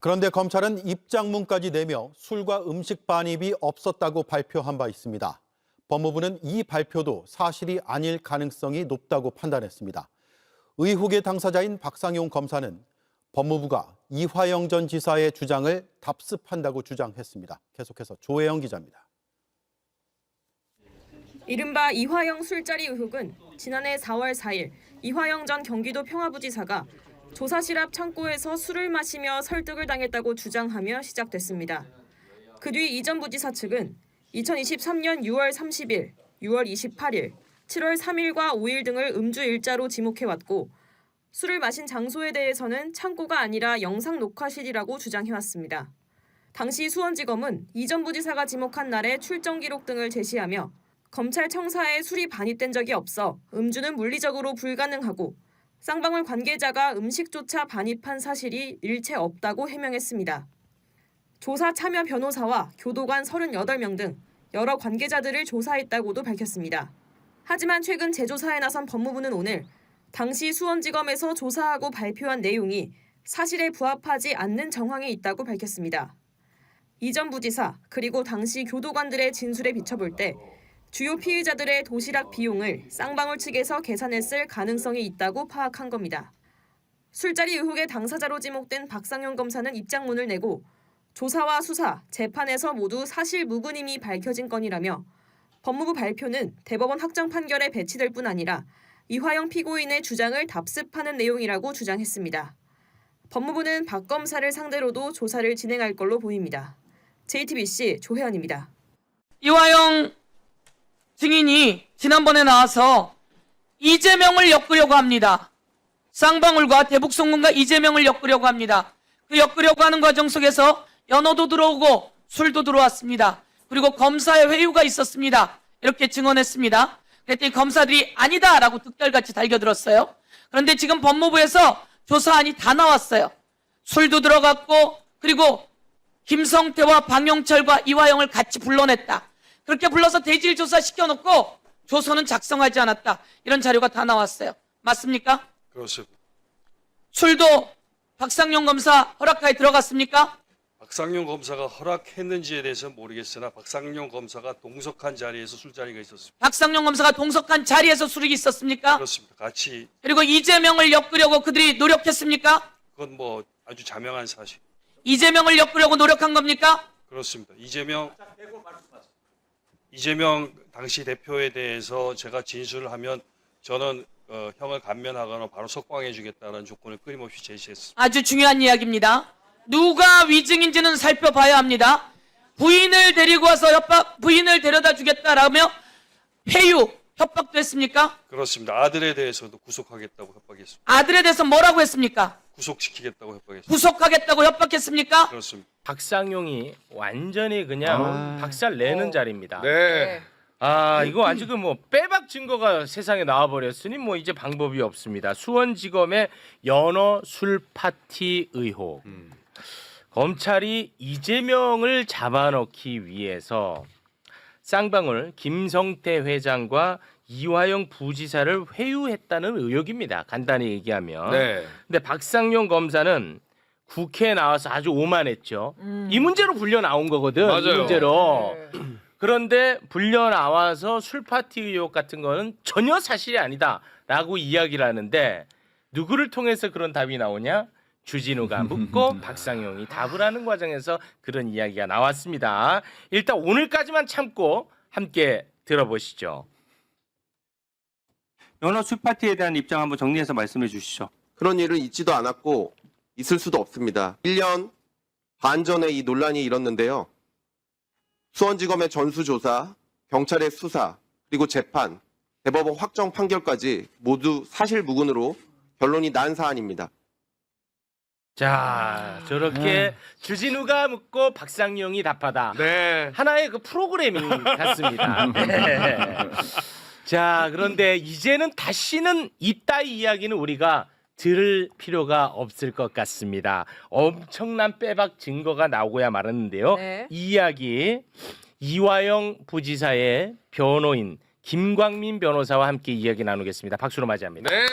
그런데 검찰은 입장문까지 내며 술과 음식 반입이 없었다고 발표한 바 있습니다. 법무부는 이 발표도 사실이 아닐 가능성이 높다고 판단했습니다. 의혹의 당사자인 박상용 검사는 법무부가 이화영 전 지사의 주장을 답습한다고 주장했습니다. 계속해서 조혜영 기자입니다. 이른바 이화영 술자리 의혹은 지난해 4월 4일 이화영 전 경기도 평화부지사가 조사실 앞 창고에서 술을 마시며 설득을 당했다고 주장하며 시작됐습니다. 그 뒤 이 전 부지사 측은 2023년 6월 30일, 6월 28일, 7월 3일과 5일 등을 음주 일자로 지목해왔고 술을 마신 장소에 대해서는 창고가 아니라 영상 녹화실이라고 주장해왔습니다. 당시 수원지검은 이 전 부지사가 지목한 날의 출정 기록 등을 제시하며 검찰 청사에 술이 반입된 적이 없어 음주는 물리적으로 불가능하고 쌍방울 관계자가 음식조차 반입한 사실이 일체 없다고 해명했습니다. 조사 참여 변호사와 교도관 38명 등 여러 관계자들을 조사했다고도 밝혔습니다. 하지만 최근 재조사에 나선 법무부는 오늘 당시 수원지검에서 조사하고 발표한 내용이 사실에 부합하지 않는 정황이 있다고 밝혔습니다. 이 전 부지사 그리고 당시 교도관들의 진술에 비춰볼 때 주요 피의자들의 도시락 비용을 쌍방울 측에서 계산했을 가능성이 있다고 파악한 겁니다. 술자리 의혹의 당사자로 지목된 박상용 검사는 입장문을 내고 조사와 수사, 재판에서 모두 사실 무근임이 밝혀진 건이라며 법무부 발표는 대법원 확정 판결에 배치될 뿐 아니라 이화영 피고인의 주장을 답습하는 내용이라고 주장했습니다. 법무부는 박 검사를 상대로도 조사를 진행할 걸로 보입니다. JTBC 조혜연입니다. 이화영 증인이 지난번에 나와서 이재명을 엮으려고 합니다. 쌍방울과 대북송금과 이재명을 엮으려고 합니다. 그 엮으려고 하는 과정 속에서 연어도 들어오고 술도 들어왔습니다. 그리고 검사의 회유가 있었습니다. 이렇게 증언했습니다. 그랬더니 검사들이 아니다라고 득달같이 달겨들었어요. 그런데 지금 법무부에서 조사안이 다 나왔어요. 술도 들어갔고 그리고 김성태와 방영철과 이화영을 같이 불러냈다. 그렇게 불러서 대질 조사 시켜놓고 조서는 작성하지 않았다. 이런 자료가 다 나왔어요. 맞습니까? 그렇습니다. 술도 박상용 검사 허락하에 들어갔습니까? 박상용 검사가 허락했는지에 대해서는 모르겠으나 박상용 검사가 동석한 자리에서 술자리가 있었습니다. 박상용 검사가 동석한 자리에서 술이 있었습니까? 그렇습니다. 같이. 그리고 이재명을 엮으려고 그들이 노력했습니까? 그건 뭐 아주 자명한 사실. 이재명을 엮으려고 노력한 겁니까? 그렇습니다. 이재명 당시 대표에 대해서 제가 진술을 하면 저는 형을 감면하거나 바로 석방해 주겠다는 조건을 끊임없이 제시했습니다. 아주 중요한 이야기입니다. 누가 위증인지는 살펴봐야 합니다. 부인을 데리고 와서 부인을 데려다 주겠다라며 회유, 협박도 했습니까? 그렇습니다. 아들에 대해서도 구속하겠다고 협박했습니다. 아들에 대해서 뭐라고 했습니까? 구속시키겠다고 협박했습니다. 구속하겠다고 협박했습니까? 그렇습니다. 박상용이 완전히 그냥 박살 내는 자리입니다. 네. 이거 아주 뭐 빼박 증거가 세상에 나와버렸으니 뭐 이제 방법이 없습니다. 수원지검의 연어 술 파티 의혹. 검찰이 이재명을 잡아넣기 위해서 쌍방울 김성태 회장과 이화영 부지사를 회유했다는 의혹입니다. 간단히 얘기하면. 네. 근데 박상용 검사는 국회에 나와서 아주 오만했죠. 이 문제로 불려 나온 거거든. 맞아요. 이 문제로. 그런데 불려 나와서 술 파티 의혹 같은 거는 전혀 사실이 아니다라고 이야기를 하는데 누구를 통해서 그런 답이 나오냐? 주진우가 묻고 박상용이 답을 하는 과정에서 그런 이야기가 나왔습니다. 일단 오늘까지만 참고 함께 들어보시죠. 연어 술파티에 대한 입장 한번 정리해서 말씀해 주시죠. 그런 일은 있지도 않았고 있을 수도 없습니다. 1년 반 전에 이 논란이 일었는데요. 수원지검의 전수조사, 경찰의 수사, 그리고 재판, 대법원 확정 판결까지 모두 사실무근으로 결론이 난 사안입니다. 자, 저렇게 주진우가 묻고 박상용이 답하다. 네. 하나의 그 프로그래밍 같습니다. 네. 자, 그런데 이제는 다시는 이따위 이야기는 우리가 들을 필요가 없을 것 같습니다. 엄청난 빼박 증거가 나오고야 말았는데요. 네. 이 이야기 이화영 부지사의 변호인 김광민 변호사와 함께 이야기 나누겠습니다. 박수로 맞이합니다. 네.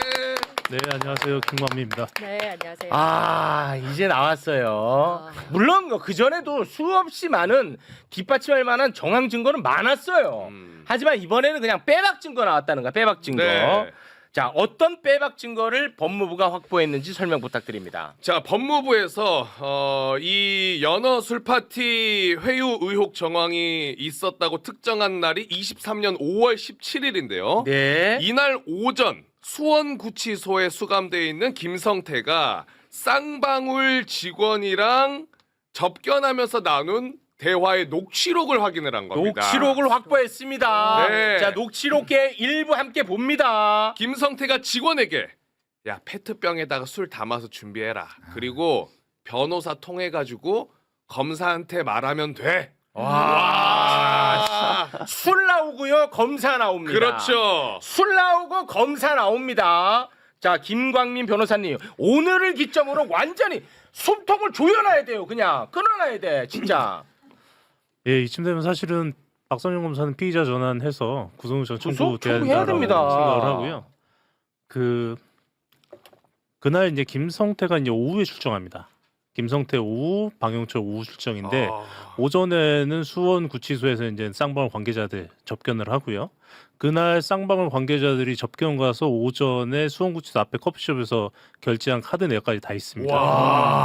네, 안녕하세요. 김광민입니다. 네, 안녕하세요. 아, 이제 나왔어요. 물론 그 전에도 수없이 많은 뒷받침할 만한 정황 증거는 많았어요. 하지만 이번에는 그냥 빼박 증거 나왔다는 거야. 빼박 증거. 네. 자, 어떤 빼박 증거를 법무부가 확보했는지 설명 부탁드립니다. 자, 법무부에서 이 연어 술 파티 회유 의혹 정황이 있었다고 특정한 날이 23년 5월 17일인데요. 네. 이날 오전 수원구치소에 수감되어 있는 김성태가 쌍방울 직원이랑 접견하면서 나눈 대화의 녹취록을 확인을 한 겁니다. 녹취록을 확보했습니다. 네. 자, 녹취록의 일부 함께 봅니다. 김성태가 직원에게 야, 페트병에다가 술 담아서 준비해라. 그리고 변호사 통해 가지고 검사한테 말하면 돼. 와. 술 나오고요. 검사 나옵니다. 그렇죠. 술 나오고 검사 나옵니다. 자, 김광민 변호사님, 오늘을 기점으로 완전히 숨통을 조여놔야 돼요. 그냥 끊어놔야 돼, 진짜. 예, 이쯤 되면 사실은 박성용 검사는 피의자 전환해서 구속영장 청구해야 청구해야 됩니다. 생각을 하고요. 그날 이제 김성태가 이제 오후에 출정합니다. 김성태 오후, 방영철 오후 출정인데 오전에는 수원구치소에서 이제 쌍방울 관계자들 접견을 하고요. 그날 쌍방울 관계자들이 접견 가서 오전에 수원구치소 앞에 커피숍에서 결제한 카드 내역까지 다 있습니다.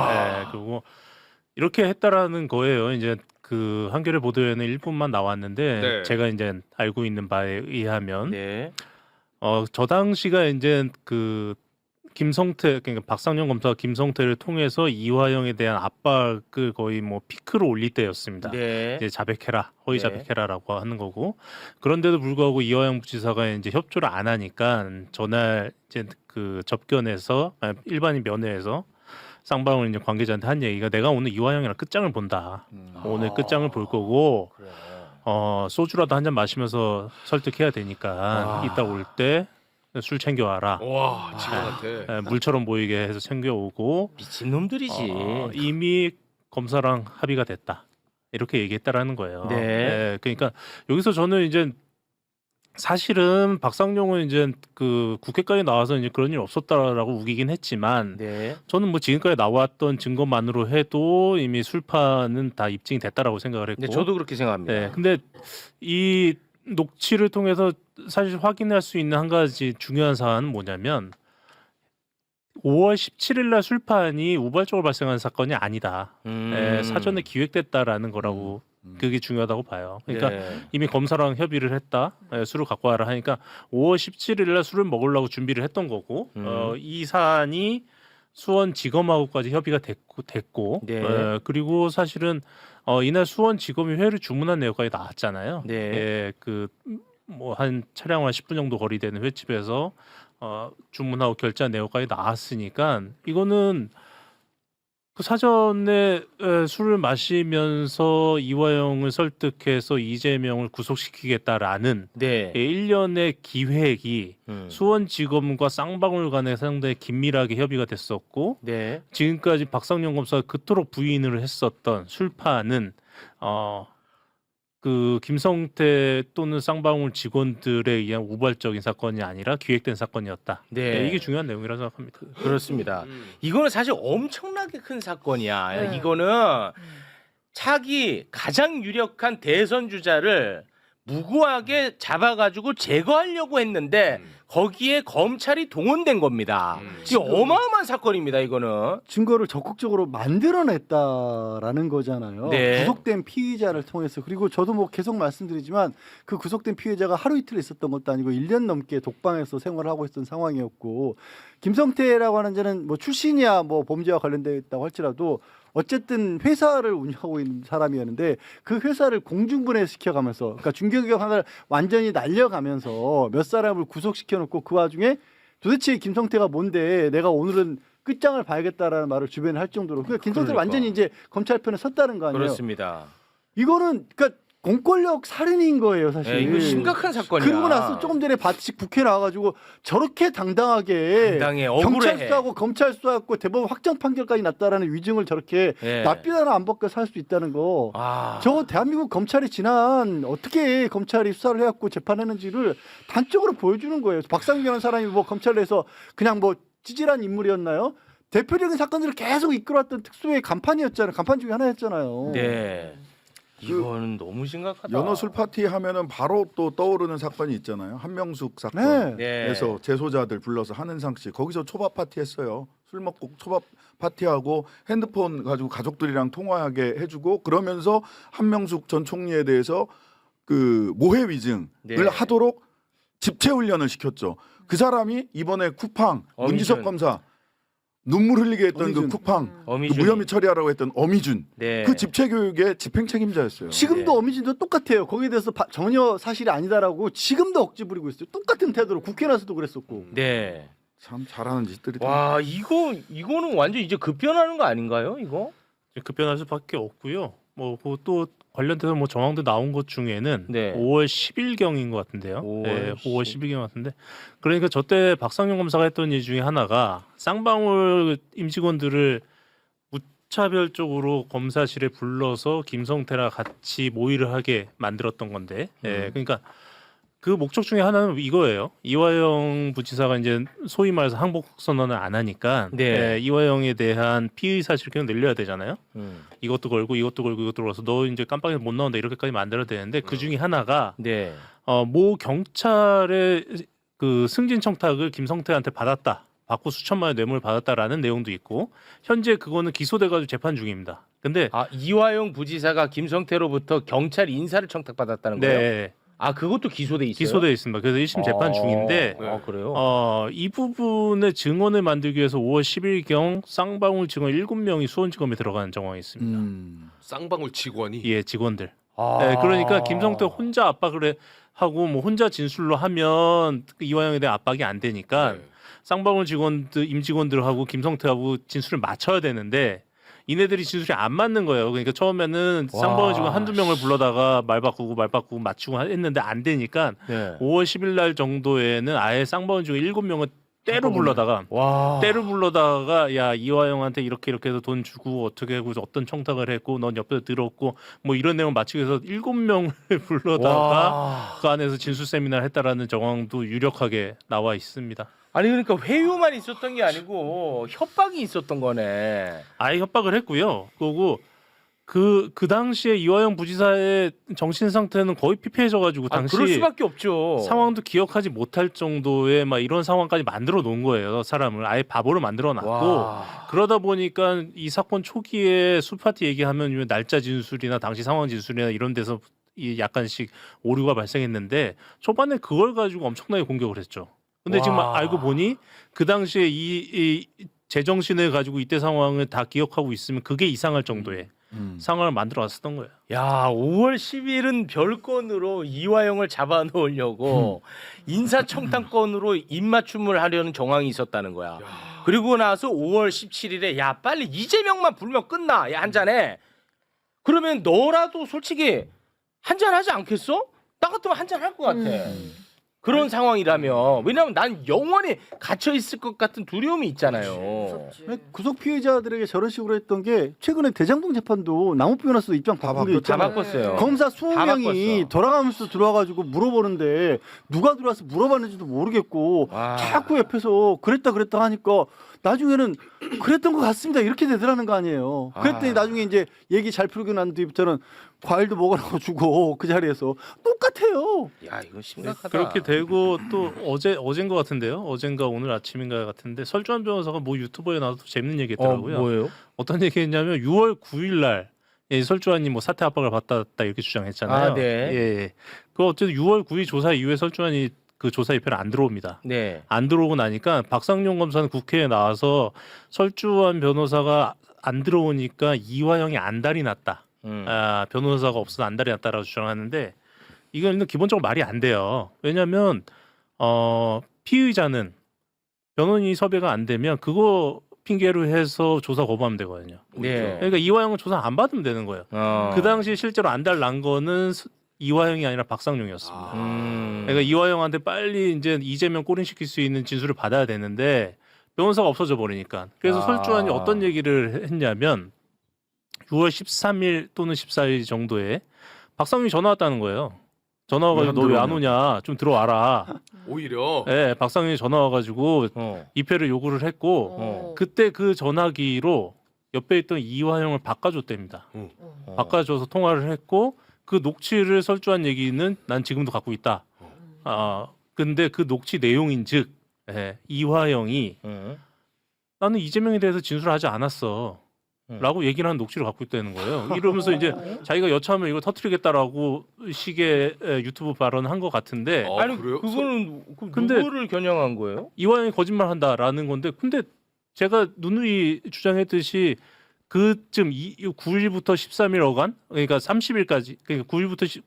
네, 그리고 이렇게 했다라는 거예요. 이제 그 한겨레 보도에는 일부만 나왔는데 네. 제가 이제 알고 있는 바에 의하면 네. 저 당시가 이제 그 김성태 그러니까 박상영 검사가 김성태를 통해서 이화영에 대한 압박을 거의 뭐 피크로 올릴 때였습니다. 네. 이제 자백해라, 허위 네. 자백해라라고 하는 거고 그런데도 불구하고 이화영 부지사가 이제 협조를 안 하니까 전날 이제 그 접견에서 일반인 면회에서 쌍방울 이제 관계자한테 한 얘기가 내가 오늘 이화영이랑 끝장을 본다. 오늘 끝장을 볼 거고 그래. 소주라도 한 잔 마시면서 설득해야 되니까 이따 올 때 술 챙겨와라. 와, 직원한테. 물처럼 보이게 해서 챙겨오고 미친놈들이지. 이미 검사랑 합의가 됐다. 이렇게 얘기했다라는 거예요. 네. 그러니까 여기서 저는 이제 사실은 박상용은 이제 그 국회까지 나와서 이제 그런 일 없었다라고 우기긴 했지만 네. 저는 뭐 지금까지 나왔던 증거만으로 해도 이미 술파는 다 입증이 됐다라고 생각을 했고. 네, 저도 그렇게 생각합니다. 네, 근데 이 녹취를 통해서 사실 확인할 수 있는 한 가지 중요한 사안은 뭐냐면 5월 17일 날 술판이 우발적으로 발생한 사건이 아니다. 사전에 기획됐다라는 거라고 그게 중요하다고 봐요. 그러니까 네. 이미 검사랑 협의를 했다. 술을 갖고 와라 하니까 5월 17일 날 술을 먹으려고 준비를 했던 거고 이 사안이 수원지검하고까지 협의가 됐고 네. 그리고 사실은 이날 수원지검이 회를 주문한 내역까지 나왔잖아요. 네. 예, 그 뭐 한 차량 한 10분 정도 거리되는 횟집에서 주문하고 결제한 내역까지 나왔으니까 이거는 그 사전에 술을 마시면서 이화영을 설득해서 이재명을 구속시키겠다라는 네. 1년의 기획이 수원지검과 쌍방울 간에 상당히 긴밀하게 협의가 됐었고 네. 지금까지 박상영 검사가 그토록 부인을 했었던 술파는 그 김성태 또는 쌍방울 직원들에 의한 우발적인 사건이 아니라 기획된 사건이었다. 네. 이게 중요한 내용이라고 생각합니다. 그렇습니다. 이거는 사실 엄청나게 큰 사건이야. 네. 이거는 차기 가장 유력한 대선 주자를 무고하게 잡아가지고 제거하려고 했는데 거기에 검찰이 동원된 겁니다. 이게 어마어마한 사건입니다. 이거는. 증거를 적극적으로 만들어냈다라는 거잖아요. 네. 구속된 피의자를 통해서. 그리고 저도 뭐 계속 말씀드리지만 그 구속된 피의자가 하루 이틀 있었던 것도 아니고 1년 넘게 독방에서 생활을 하고 있었던 상황이었고 김성태라고 하는 자는 뭐 출신이야 뭐 범죄와 관련되어 있다고 할지라도 어쨌든 회사를 운영하고 있는 사람이었는데 그 회사를 공중분해시켜가면서 그러니까 중견기업 하나를 완전히 날려가면서 몇 사람을 구속시켜놓고 그 와중에 도대체 김성태가 뭔데 내가 오늘은 끝장을 봐야겠다라는 말을 주변에 할 정도로 그러니까 김성태를 그러니까. 완전히 이제 검찰 편에 섰다는 거 아니에요. 그렇습니다. 이거는 그러니까 공권력 살인인 거예요, 사실. 네, 이거 심각한 사건이야. 그러고 나서 조금 전에 바치 국회 나와가지고 저렇게 당당하게 당당해, 억울해. 경찰 수사하고 검찰 수사하고 대법원 확정 판결까지 났다라는 위증을 저렇게 네. 낯빛 하나 안 벗고 살 수 있다는 거. 아. 저 대한민국 검찰이 지난 어떻게 검찰이 수사를 해갖고 재판했는지를 단적으로 보여주는 거예요. 박상균이라는 사람이 뭐 검찰 내에서 그냥 뭐 찌질한 인물이었나요? 대표적인 사건들을 계속 이끌어왔던 특수의 간판 중에 하나였잖아요. 네. 이거는 너무 심각하다. 연어술 파티 하면은 바로 또 떠오르는 사건이 있잖아요. 한명숙 사건. 네. 그래서 재소자들 불러서 한은상 씨 거기서 초밥 파티 했어요. 술 먹고 초밥 파티하고 핸드폰 가지고 가족들이랑 통화하게 해주고 그러면서 한명숙 전 총리에 대해서 그 모해 위증을 네. 하도록 집체 훈련을 시켰죠. 그 사람이 이번에 쿠팡 문지석 검사 눈물 흘리게 했던 어미준. 그 쿠팡 그 어미준이. 무혐의 처리하라고 했던 어미준 네. 그 집체 교육의 집행 책임자였어요. 지금도 네. 어미진도 똑같아요. 거기에 대해서 전혀 사실이 아니다라고 지금도 억지 부리고 있어요. 똑같은 태도로 국회 나서도 그랬었고. 네. 참 잘하는 짓들이 다 와, 이거는 완전 이제 급변하는 거 아닌가요? 이거? 급변할 수밖에 없고요. 뭐 또 관련돼서 뭐 정황도 나온 것 중에는 네. 5월 10일경인 것 같은데요. 5월 5월 10일경 같은데 그러니까 저때 박상용 검사가 했던 일 중에 하나가 쌍방울 임직원들을 무차별적으로 검사실에 불러서 김성태랑 같이 모의를 하게 만들었던 건데, 그러니까 그 목적 중에 하나는 이거예요. 이화영 부지사가 이제 소위 말해서 항복 선언을 안 하니까 네. 이화영에 대한 피의 사실을 늘려야 되잖아요. 음. 이것도 걸고 이것도 걸어서 너 이제 깜빡이 못 나온다 이렇게까지 만들어야 되는데 그 중에 하나가 네. 모 경찰의 그 승진 청탁을 김성태한테 받고 수천만 원 뇌물을 받았다라는 내용도 있고 현재 그거는 기소돼가지고 재판 중입니다. 근데 아, 이화영 부지사가 김성태로부터 경찰 인사를 청탁받았다는 거예요? 네 아, 그것도 기소돼 있어요? 기소돼 있습니다. 그래서 1심 재판 중인데 아, 그래요? 이 부분의 증언을 만들기 위해서 5월 10일경 쌍방울 직원 7명이 수원지검에 들어가는 정황이 있습니다. 쌍방울 직원이 예, 직원들. 아. 네, 그러니까 김성태 혼자 압박을 하고 뭐 혼자 진술로 하면 이화영에 대한 압박이 안 되니까 네. 쌍방울 직원들 임직원들하고 김성태하고 진술을 맞춰야 되는데 이네들이 진술이 안 맞는 거예요. 그러니까 처음에는 와. 쌍방울 직원 한두 명을 불러다가 말 바꾸고 맞추고 했는데 안 되니까 네. 5월 10일 날 정도에는 아예 쌍방울 직원 7명을 때로 불러다가 와. 야 이화영한테 이렇게 해서 돈 주고 어떻게 하고 어떤 청탁을 했고 넌 옆에서 들었고 뭐 이런 내용 맞추기 위해서 7명을 불러다가 와. 그 안에서 진술 세미나를 했다라는 정황도 유력하게 나와 있습니다. 아니 그러니까 회유만 있었던 게 아니고 협박이 있었던 거네. 아예 협박을 했고요. 그리고 그 당시에 이화영 부지사의 정신 상태는 거의 피폐해져가지고 아, 당시 그럴 수밖에 없죠. 상황도 기억하지 못할 정도의 막 이런 상황까지 만들어 놓은 거예요. 사람을 아예 바보로 만들어 놨고 와. 그러다 보니까 이 사건 초기에 술파티 얘기하면 날짜 진술이나 당시 상황 진술이나 이런 데서 이 약간씩 오류가 발생했는데 초반에 그걸 가지고 엄청나게 공격을 했죠. 근데 지금 와. 알고 보니 그 당시에 이 제정신을 가지고 이때 상황을 다 기억하고 있으면 그게 이상할 정도의 상황을 만들어 왔었던 거예요. 야, 5월 10일은 별건으로 이화영을 잡아놓으려고 인사청탁건으로 입맞춤을 하려는 정황이 있었다는 거야. 그리고 나서 5월 17일에 야 빨리 이재명만 불면 끝나. 야 한잔해. 그러면 너라도 솔직히 한잔하지 않겠어? 나 같으면 한잔할 것 같아. 그런 상황이라면 왜냐하면 난 영원히 갇혀 있을 것 같은 두려움이 있잖아요. 구속 피해자들에게 저런 식으로 했던 게 최근에 대장동 재판도 남욱 변호사도 입장 바꾼 게 다 있잖아요. 바꿨어요. 검사 다 20명이 바꿨어. 돌아가면서 들어와가지고 물어보는데 누가 들어와서 물어봤는지도 모르겠고 와. 자꾸 옆에서 그랬다 하니까 나중에는 그랬던 것 같습니다 이렇게 되더라는 거 아니에요. 그랬더니 나중에 이제 얘기 잘 풀고 난 뒤부터는 과일도 먹으라고 주고 그 자리에서 똑같아요. 야 이거 심각하다. 그렇게 되고 또 어제인 것 같은데요. 어젠가 오늘 아침인가 같은데 설주환 변호사가 뭐 유튜버에 나와서 재밌는 얘기했더라고요. 뭐예요? 어떤 얘기했냐면 6월 9일 날 설주환이 뭐 사퇴 압박을 받았다 이렇게 주장했잖아요. 아, 네. 예. 그 어쨌든 6월 9일 조사 이후에 설주환이 그 조사 입회를 안 들어옵니다. 네. 안 들어오고 나니까 박상용 검사는 국회에 나와서 설주환 변호사가 안 들어오니까 이화영이 안달이 났다. 변호사가 없어서 안달이 났다라고 주장하는데 이건 기본적으로 말이 안 돼요. 왜냐하면 피의자는 변호인이 섭외가 안 되면 그거 핑계로 해서 조사 거부하면 되거든요. 네. 그러니까 이화영은 조사 안 받으면 되는 거예요. 그 당시 실제로 안달 난 거는 이화영이 아니라 박상용이었습니다. 그러니까 이화영한테 빨리 이제 이재명 꼬린시킬 수 있는 진술을 받아야 되는데 변호사가 없어져 버리니까. 그래서 설주환이 어떤 얘기를 했냐면 6월 13일 또는 14일 정도에 박상용이 전화 왔다는 거예요. 전화 와가지고 너 왜 안 들어오냐? 오냐 좀 들어와라. 오히려 예, 박상현이 전화 와가지고 어. 입회를 요구를 했고 어. 그때 그 전화기로 옆에 있던 이화영을 바꿔줬답니다. 바꿔줘서 통화를 했고 그 녹취를 설주한 얘기는 난 지금도 갖고 있다. 근데 그 녹취 내용인즉 이화영이 나는 이재명에 대해서 진술하지 않았어. 라고 얘기를 한 녹취를 갖고 있다는 거예요. 이러면서 이제 자기가 여차하면 이거 터뜨리겠다라고 식의 유튜브 발언을 한 것 같은데 아니 그래요? 그거는 근데- 누구를 겨냥한 거예요? 이화영이 거짓말한다라는 건데 근데 제가 누누이 주장했듯이 그쯤 9일부터 13일 어간 그러니까 30일까지 그러니까 9일부터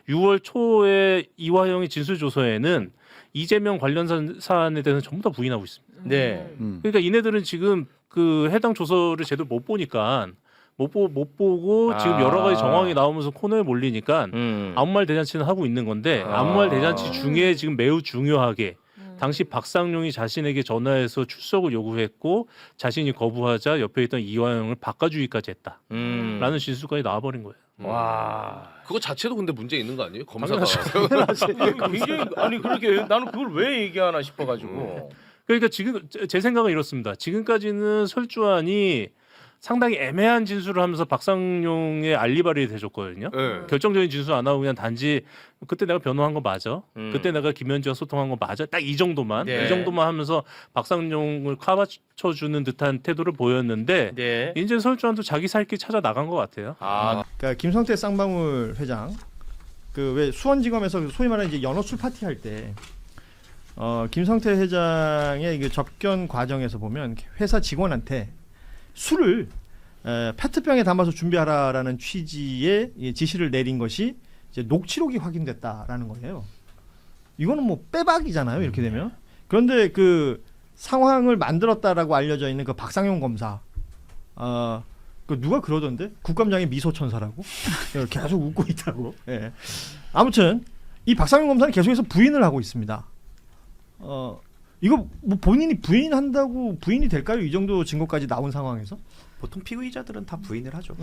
6월 초에 이화영의 진술 조서에는 이재명 관련 사안에 대해서 전부 다 부인하고 있습니다. 네. 그러니까 이네들은 지금 그 해당 조서를 제대로 못 보니까 못 보고 지금 여러 가지 정황이 나오면서 코너에 몰리니까 아무 말 대잔치는 하고 있는 건데 아무 말 대잔치 중에 지금 매우 중요하게 당시 박상용이 자신에게 전화해서 출석을 요구했고 자신이 거부하자 옆에 있던 이화영을 바꿔주기까지 했다라는 진술까지 나와버린 거예요. 와. 그거 자체도 근데 문제 있는 거 아니에요? 검사가 굉장히 아니 그렇게 나는 그걸 왜 얘기하나 싶어가지고. 그러니까 지금 제 생각은 이렇습니다. 지금까지는 설주환이 상당히 애매한 진술을 하면서 박상용의 알리바리를 대줬거든요. 네. 결정적인 진술 안 하고 그냥 단지 그때 내가 변호한 거 맞아. 그때 내가 김현지와 소통한 거 맞아. 딱 이 정도만 네. 이 정도만 하면서 박상용을 카바쳐주는 듯한 태도를 보였는데 네. 이제 설주환도 자기 살 길 찾아 나간 것 같아요. 그러니까 김성태 쌍방울 회장 그 왜 수원지검에서 소위 말하는 이제 연어 술 파티 할 때 김성태 회장의 그 접견 과정에서 보면 회사 직원한테 술을 페트병에 담아서 준비하라라는 취지의 지시를 내린 것이 이제 녹취록이 확인됐다라는 거예요. 이거는 뭐 빼박이잖아요. 이렇게 되면. 그런데 그 상황을 만들었다라고 알려져 있는 그 박상용 검사, 그 누가 그러던데 국감장의 미소천사라고 계속 웃고 있다고. 예. 아무튼 이 박상용 검사는 계속해서 부인을 하고 있습니다. 이거 뭐 본인이 부인한다고 부인이 될까요? 이 정도 증거까지 나온 상황에서? 보통 피의자들은 다 부인을 하죠.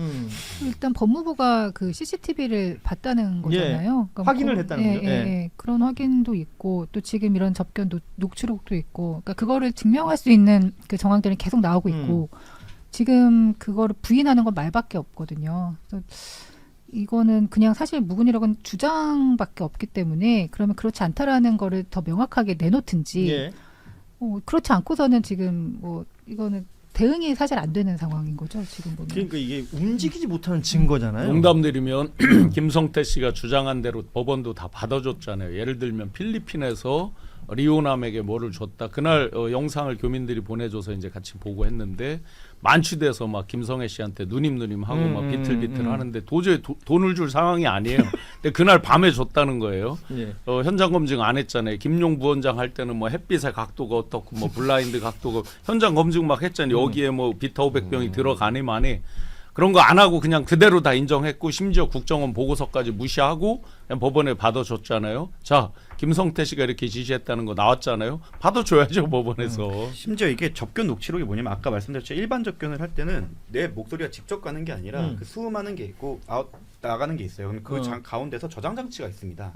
일단 법무부가 그 CCTV를 봤다는 거잖아요. 그러니까 확인을 했다는 거죠. 그런 확인도 있고 또 지금 이런 접견 녹취록도 있고, 그러니까 그거를 증명할 수 있는 그 정황들이 계속 나오고 있고 지금 그거를 부인하는 건 말밖에 없거든요. 그래서 이거는 그냥 사실 무근이라고는 주장밖에 없기 때문에 그러면 그렇지 않다라는 거를 더 명확하게 내놓든지 그렇지 않고서는 지금 뭐 이거는 대응이 사실 안 되는 상황인 거죠 지금 보면. 그러니까 이게 움직이지 못하는 증거잖아요. 농담 드리면 김성태 씨가 주장한 대로 법원도 다 받아줬잖아요. 예를 들면 필리핀에서 리오남에게 뭐를 줬다. 그날 영상을 교민들이 보내줘서 이제 같이 보고 했는데 만취돼서 막 김성애 씨한테 누님 하고 막 비틀비틀 하는데 도저히 돈을 줄 상황이 아니에요. 근데 그날 밤에 줬다는 거예요. 현장 검증 안 했잖아요. 김용 부원장 할 때는 뭐 햇빛의 각도가 어떻고 뭐 블라인드 각도가 현장 검증 막 했잖아요. 여기에 뭐 비타 500병이 들어가니 마니. 그런 거 안 하고 그냥 그대로 다 인정했고 심지어 국정원 보고서까지 무시하고 그냥 법원에 받아줬잖아요. 자, 김성태 씨가 이렇게 지시했다는 거 나왔잖아요. 받아줘야죠 법원에서. 심지어 이게 접견 녹취록이 뭐냐면 아까 말씀드렸죠. 일반 접견을 할 때는 내 목소리가 직접 가는 게 아니라 그 수음하는 게 있고 나가는 게 있어요. 그럼 그 가운데서 저장 장치가 있습니다.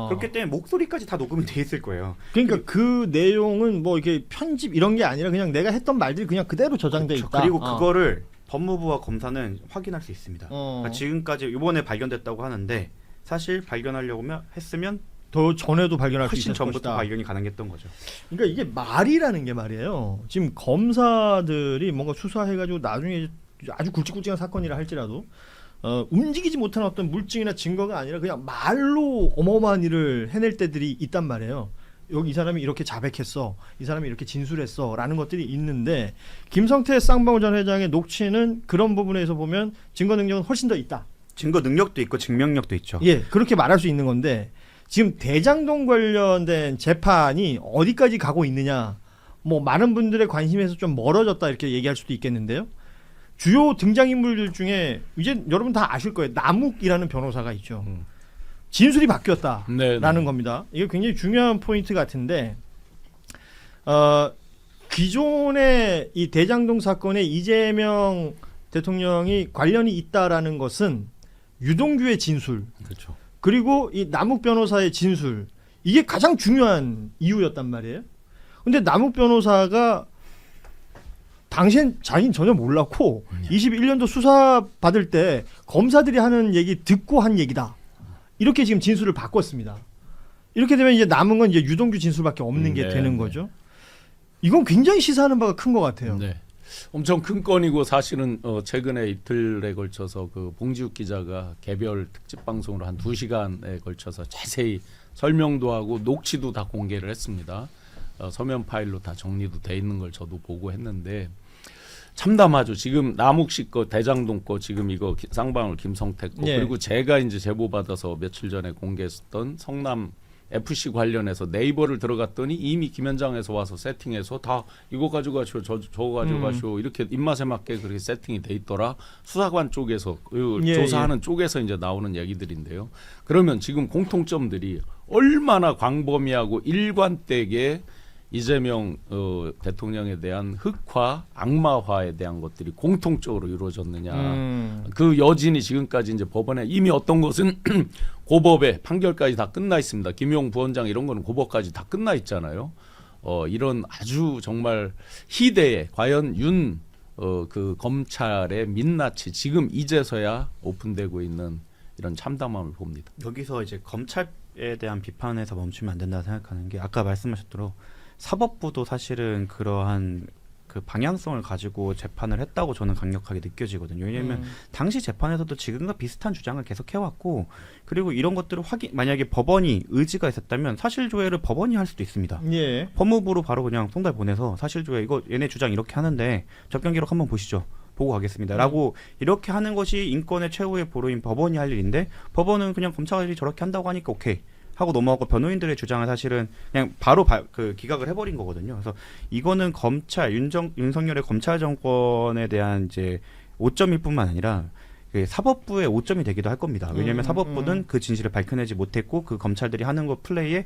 그렇기 때문에 목소리까지 다 녹음이 돼 있을 거예요. 그러니까 그 내용은 뭐 이게 편집 이런 게 아니라 그냥 내가 했던 말들이 그냥 그대로 저장돼 있다. 그리고 그거를 법무부와 검사는 확인할 수 있습니다. 그러니까 지금까지 이번에 발견됐다고 하는데 사실 발견하려고 했으면 더 전에도 발견할 수 훨씬 있었을 전부터 것이다. 발견이 가능했던 거죠. 그러니까 이게 말이라는 게 말이에요. 지금 검사들이 뭔가 수사해가지고 나중에 아주 굵직굵직한 사건이라 할지라도 움직이지 못하는 어떤 물증이나 증거가 아니라 그냥 말로 어마어마한 일을 해낼 때들이 있단 말이에요. 여기 이 사람이 이렇게 자백했어, 이 사람이 이렇게 진술했어 라는 것들이 있는데 김성태 쌍방울 전 회장의 녹취는 그런 부분에서 보면 증거 능력은 훨씬 더 있다. 증거 능력도 있고 증명력도 있죠. 예, 그렇게 말할 수 있는 건데 지금 대장동 관련된 재판이 어디까지 가고 있느냐, 뭐 많은 분들의 관심에서 좀 멀어졌다 이렇게 얘기할 수도 있겠는데요. 주요 등장인물들 중에 이제 여러분 다 아실 거예요. 남욱이라는 변호사가 있죠. 진술이 바뀌었다라는 겁니다. 이게 굉장히 중요한 포인트 같은데 기존의 이 대장동 사건에 이재명 대통령이 관련이 있다라는 것은 유동규의 진술, 그렇죠. 그리고 이 남욱 변호사의 진술 이게 가장 중요한 이유였단 말이에요. 근데 남욱 변호사가 당시엔 자기는 전혀 몰랐고 21년도 수사 받을 때 검사들이 하는 얘기 듣고 한 얘기다. 이렇게 지금 진술을 바꿨습니다. 이렇게 되면 이제 남은 건 이제 유동규 진술밖에 없는 게 되는 거죠. 이건 굉장히 시사하는 바가 큰 것 같아요. 네. 엄청 큰 건이고 사실은 최근에 이틀에 걸쳐서 그 봉지욱 기자가 개별 특집 방송으로 한 2시간에 걸쳐서 자세히 설명도 하고 녹취도 다 공개를 했습니다. 서면 파일로 다 정리도 돼 있는 걸 저도 보고 했는데 참담하죠. 지금 남욱 씨 거, 대장동 거 지금 이거 쌍방울 김성태 거 예. 그리고 제가 이제 제보 받아서 며칠 전에 공개했던 성남 FC 관련해서 네이버를 들어갔더니 이미 김현장에서 와서 세팅해서 다 이거 가져가시오 저거 가져가시오 이렇게 입맛에 맞게 그렇게 세팅이 돼 있더라. 수사관 쪽에서 조사하는 쪽에서 이제 나오는 얘기들인데요. 그러면 지금 공통점들이 얼마나 광범위하고 일관되게 이재명 대통령에 대한 흑화, 악마화에 대한 것들이 공통적으로 이루어졌느냐. 그 여진이 지금까지 이제 법원에 이미 어떤 것은 고법에 판결까지 다 끝나 있습니다. 김용 부원장 이런 거는 고법까지 다 끝나 있잖아요. 이런 아주 정말 희대에 과연 그 검찰의 민낯이 지금 이제서야 오픈되고 있는 이런 참담함을 봅니다. 여기서 이제 검찰에 대한 비판에서 멈추면 안 된다 생각하는 게 아까 말씀하셨도록 사법부도 사실은 그러한 그 방향성을 가지고 재판을 했다고 저는 강력하게 느껴지거든요. 왜냐하면 당시 재판에서도 지금과 비슷한 주장을 계속 해왔고 그리고 이런 것들을 만약에 법원이 의지가 있었다면 사실조회를 법원이 할 수도 있습니다. 예. 법무부로 바로 그냥 송달 보내서 사실조회 이거 얘네 주장 이렇게 하는데 접견 기록 한번 보시죠. 보고 가겠습니다. 라고 이렇게 하는 것이 인권의 최후의 보루인 법원이 할 일인데 법원은 그냥 검찰이 저렇게 한다고 하니까 오케이 하고 넘어가고 변호인들의 주장을 사실은 그냥 바로 기각을 해버린 거거든요. 그래서 이거는 윤석열의 검찰 정권에 대한 이제 오점일 뿐만 아니라 그 사법부의 오점이 되기도 할 겁니다. 왜냐하면 사법부는 그 진실을 밝혀내지 못했고 그 검찰들이 하는 거 플레이에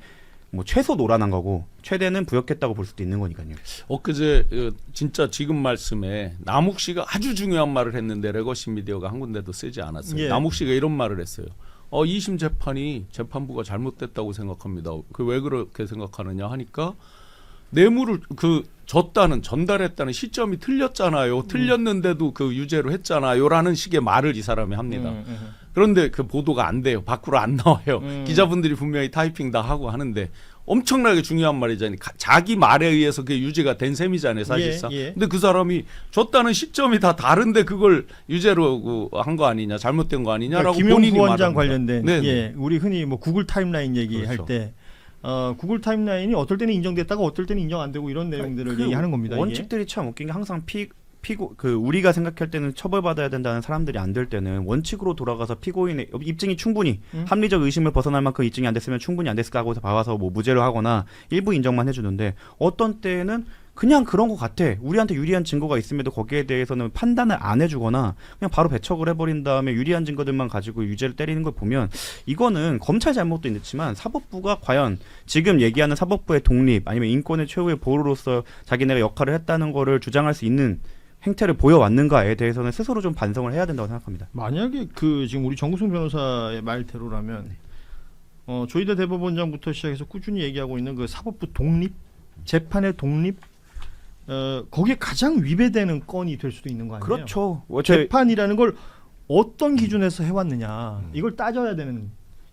뭐 최소 노란한 거고 최대는 부역했다고 볼 수도 있는 거니까요. 엊그제 진짜 지금 말씀에 남욱 씨가 아주 중요한 말을 했는데 레거시 미디어가 한 군데도 쓰지 않았어요. 예. 남욱 씨가 이런 말을 했어요. 2심 재판이 재판부가 잘못됐다고 생각합니다. 그 왜 그렇게 생각하느냐 하니까 뇌물을 전달했다는 시점이 틀렸잖아요. 틀렸는데도 그 유죄로 했잖아요라는 식의 말을 이 사람이 합니다. 그런데 그 보도가 안 돼요. 밖으로 안 나와요. 기자분들이 분명히 타이핑 다 하고 하는데 엄청나게 중요한 말이잖아요. 자기 말에 의해서 그게 유죄가 된 셈이잖아요, 사실상. 예. 근데 그 사람이 줬다는 시점이 다 다른데 그걸 유죄로 한 거 아니냐, 잘못된 거 아니냐라고 그러니까 본인이 김용 부원장 말합니다. 관련된 예, 우리 흔히 뭐 구글 타임라인 얘기할 그렇죠. 때 구글 타임라인이 어떨 때는 인정됐다가 어떨 때는 인정 안 되고 이런 내용들을 얘기하는 겁니다. 원칙들이 참 웃긴 게 항상 우리가 생각할 때는 처벌받아야 된다는 사람들이 안 될 때는 원칙으로 돌아가서 피고인의 입증이 충분히 합리적 의심을 벗어날 만큼 입증이 안 됐으면 충분히 안 됐을까 하고 봐와서 뭐 무죄로 하거나 일부 인정만 해주는데 어떤 때는 그냥 그런 것 같아. 우리한테 유리한 증거가 있음에도 거기에 대해서는 판단을 안 해주거나 그냥 바로 배척을 해버린 다음에 유리한 증거들만 가지고 유죄를 때리는 걸 보면 이거는 검찰 잘못도 있지만 사법부가 과연 지금 얘기하는 사법부의 독립 아니면 인권의 최후의 보루로서 자기네가 역할을 했다는 거를 주장할 수 있는 행태를 보여왔는가에 대해서는 스스로 좀 반성을 해야 된다고 생각합니다. 만약에 지금 우리 정구승 변호사의 말대로라면 조희대 대법원장부터 시작해서 꾸준히 얘기하고 있는 그 사법부 독립, 재판의 독립 거기에 가장 위배되는 건이 될 수도 있는 거 아니에요? 그렇죠. 재판이라는 걸 어떤 기준에서 해왔느냐 이걸 따져야 되는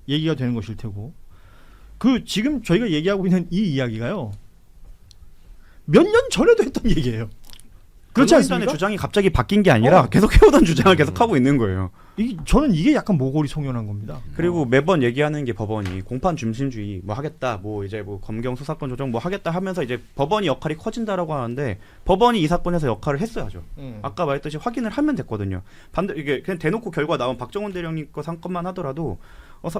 얘기가 되는 것일 테고 지금 저희가 얘기하고 있는 이 이야기가요 몇 년 전에도 했던 얘기예요. 그렇지 않습니까? 주장이 갑자기 바뀐 게 아니라 계속 해오던 주장을 계속 하고 있는 거예요. 저는 이게 약간 모골이 송연한 겁니다. 그리고 매번 얘기하는 게 법원이 공판 중심주의 뭐 하겠다, 뭐 이제 뭐 검경 수사권 조정 뭐 하겠다 하면서 이제 법원이 역할이 커진다라고 하는데 법원이 이 사건에서 역할을 했어야죠. 아까 말했듯이 확인을 하면 됐거든요. 이게 그냥 대놓고 결과 나온 박정훈 대령님 거 사건만 하더라도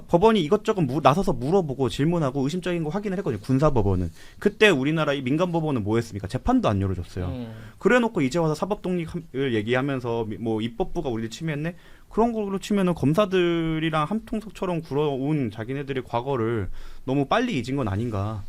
법원이 이것저것 나서서 물어보고 질문하고 의심적인 거 확인을 했거든요. 군사법원은. 그때 우리나라 이 민간법원은 뭐 했습니까? 재판도 안 열어줬어요. 그래놓고 이제 와서 사법 독립을 얘기하면서 뭐 입법부가 우리를 침해했네? 그런 걸로 치면은 검사들이랑 한통속처럼 굴어온 자기네들의 과거를 너무 빨리 잊은 건 아닌가.